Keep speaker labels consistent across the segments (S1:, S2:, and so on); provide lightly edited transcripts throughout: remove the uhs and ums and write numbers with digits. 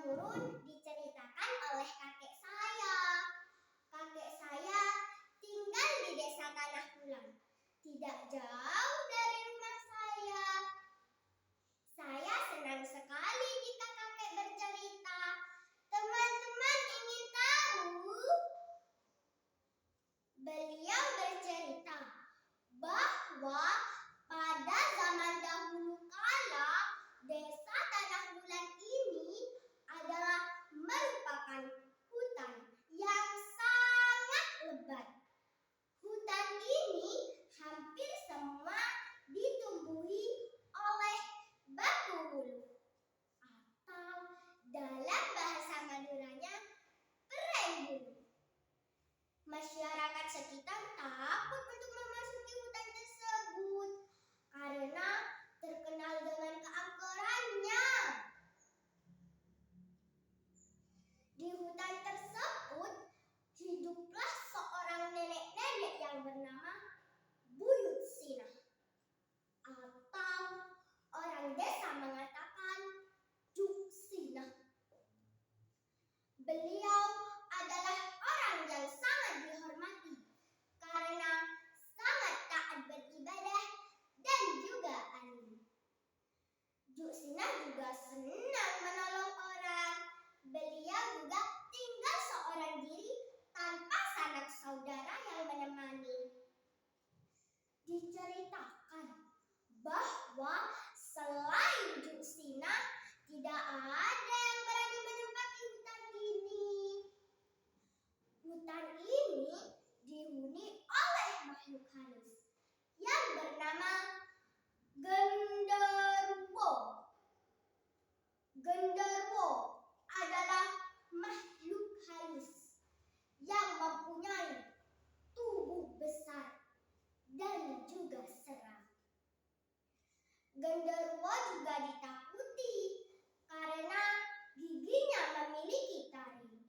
S1: turun-temurun diceritakan oleh kakek saya. Kakek saya tinggal di desa Tanah Bulan, tidak jauh dari rumah saya. Saya senang sekali jika kakek bercerita. Teman-teman ingin tahu? Beliau bercerita bahwa pada zaman dahulu kala, desa Tanah Bulan ini adalah merupakan hutan yang sangat lebat. Hutan ini hampir semua ditumbuhi oleh bambu hulu atau dalam bahasa Maduranya pereng hulu. Masyarakat sekitar takut untuk memasuki hutan tersebut karena terkenal dengan keangkerannya. Di hutan tersebut hiduplah seorang nenek-nenek yang bernama Buyut Sinah, atau orang desa mengatakan Cuk Sinah. Beliau adalah orang yang sangat dihormati karena sangat taat beribadah dan juga alim. Cuk Sinah juga senang menolong orang. Beliau juga tinggal seorang diri tanpa sanak saudara yang menemani. Diceritakan bahwa selain Cuk Sinah tidak ada yang berani menempati hutan ini. Hutan ini dihuni oleh makhluk halus yang bernama genderuwo. Genderuwo adalah makhluk halus yang mempunyai tubuh besar dan juga seram. Genderuwo juga ditakuti karena giginya memiliki taring.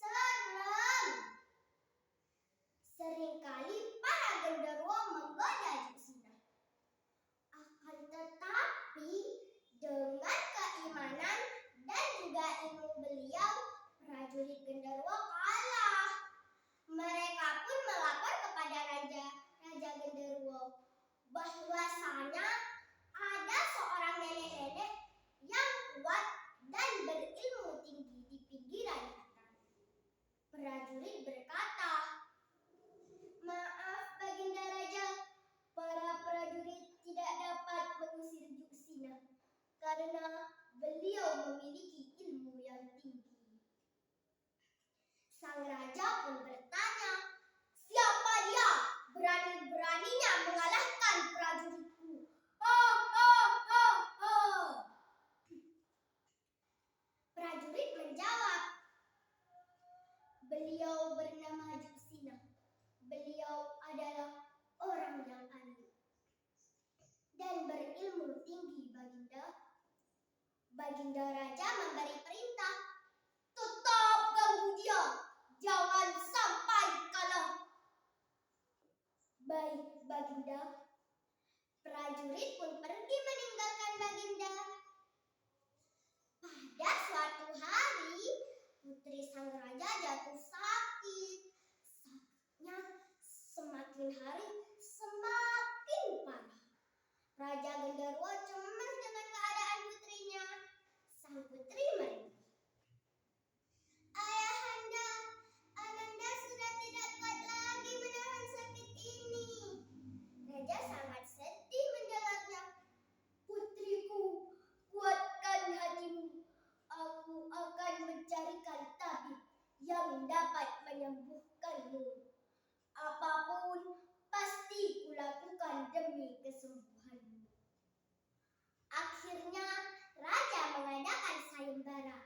S1: Serem! Seringkali para genderuwo menggoda Cuk Sinah. Akan tetapi dengan keimanan dan juga ilmu beliau, prajurit genderuwo kalah. Mereka pun melapor kepada Raja Genderuwo bahwasanya ada seorang nenek-nenek yang kuat dan berilmu tinggi di pinggiran hutan. Prajurit berkata, "Maaf Baginda Raja, para prajurit tidak dapat mengusir Cuk Sinah karena beliau memiliki ilmu yang tinggi." Sang raja pun bertanya, "Siapa dia? Berani-beraninya mengalahkan prajuritku?" Prajurit menjawab, "Beliau bernama Cuk Sinah. Beliau adalah orang yang alim dan berilmu tinggi, Baginda." Baginda Raja memberi perintah, "Tetap ganggu dia, jangan sampai kalah." "Baik, Baginda." Prajurit pun pergi meninggalkan Baginda. Pada suatu hari, putri sang raja jatuh sakit. Sakitnya semakin hari semakin parah. Raja Genderuwo cemas dengan keadaan putrinya. Sang putri merintih, "Ayahanda, Ananda sudah tidak kuat lagi menahan sakit ini." Raja sangat sedih mendengarnya. "Putriku, kuatkan hatimu. Aku akan mencarikan tabib yang dapat menyembuhkanmu. Apapun pasti kulakukan demi kesembuhanmu." Akhirnya raja mengadakan sayembara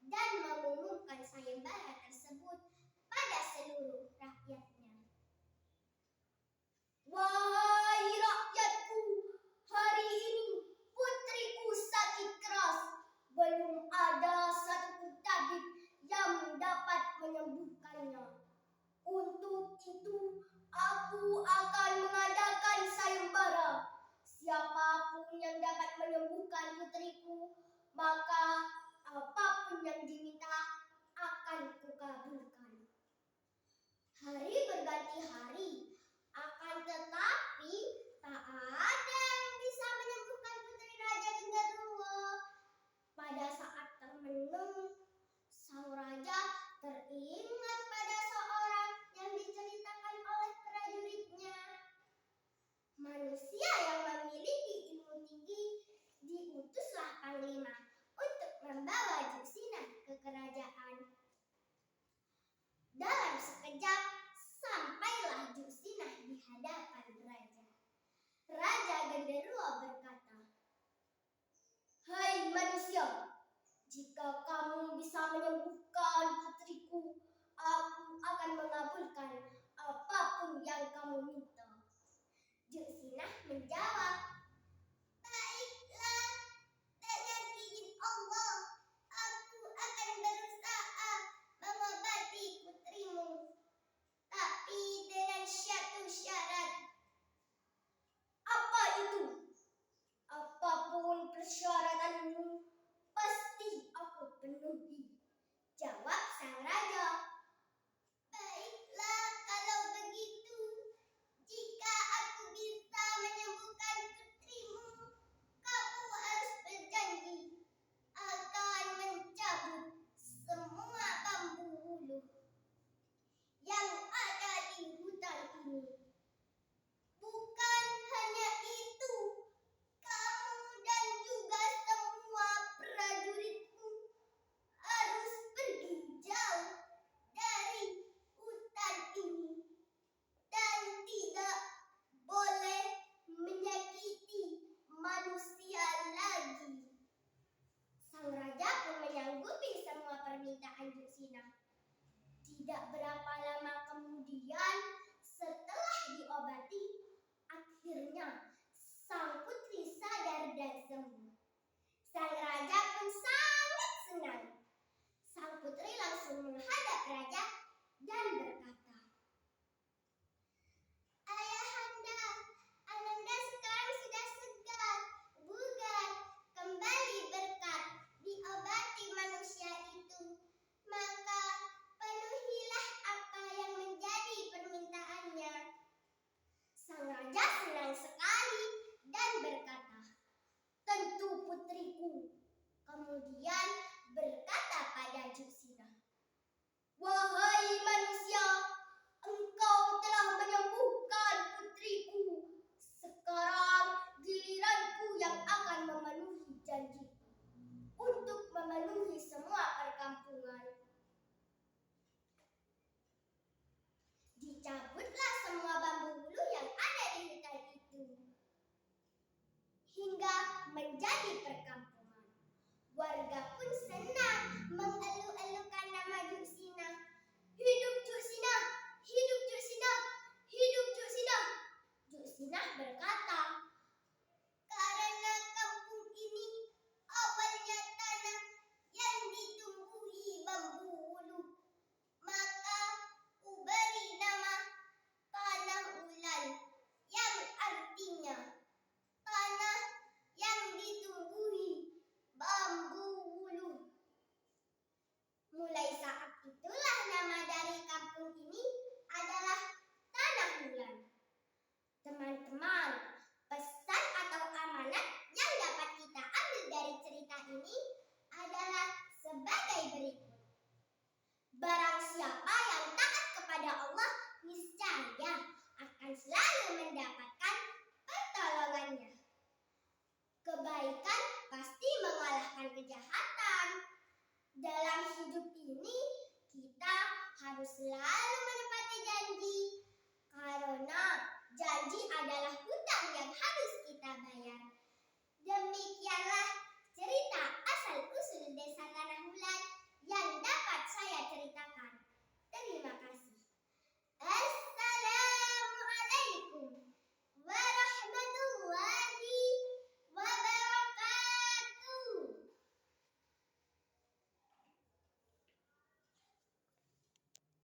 S1: dan mengumumkan sayembara tersebut pada seluruh rakyatnya. "Wahai rakyatku, hari ini putriku sakit keras. Belum ada satu tabib yang dapat menyembuhkannya. Untuk itu, aku akan mengadakan sayembara. Siapapun yang dapat menyembuhkan putriku, maka berganti hari. Akan tetapi tak ada yang bisa menyembuhkan putri Raja Genderuwo. Pada saat termenung, sang raja teringat pada seorang yang diceritakan oleh prajuritnya. Manusia yang memiliki ilmu tinggi diutuslah panglima untuk membawa Jursina ke kerajaan. Dalam sekejap sampailah Jursina di hadapan raja. Raja Genderuwo berkata, "Hai manusia, jika kamu bisa menyembuhkan putriku, aku akan mengabulkan apapun yang kamu minta." Jursina menjawab, "Baiklah, dengan izin Allah, aku akan berusaha mengobati putrimu. Tapi dengan satu syarat." "Apa itu?" "Apapun persyaratanmu, pasti aku penuhi," jawab sang raja. "Baiklah kalau begitu. Jika aku bisa menyembuhkan putrimu, kamu harus berjanji akan mencabut semua bambu hulu yang ada di hutan ini. Bukan hanya itu, kamu dan juga semua prajuritmu harus pergi jauh dari hutan ini dan tidak boleh menyakiti manusia lagi." Sang raja pun menyanggupi semua permintaan Jursina. Tidak berapa lama kemudian, setelah diobati, akhirnya sang putri sadar dan sembuh. Sang raja pun sangat senang. Sang putri langsung menghadap raja dan berkata, "Ayahanda, Ananda sekarang sudah segar, bugar, kembali berkat diobati manusia itu. Maka penuhilah apa yang menjadi permintaannya." Sang raja senang sekali dan berkata, "Tentu putriku." Kemudian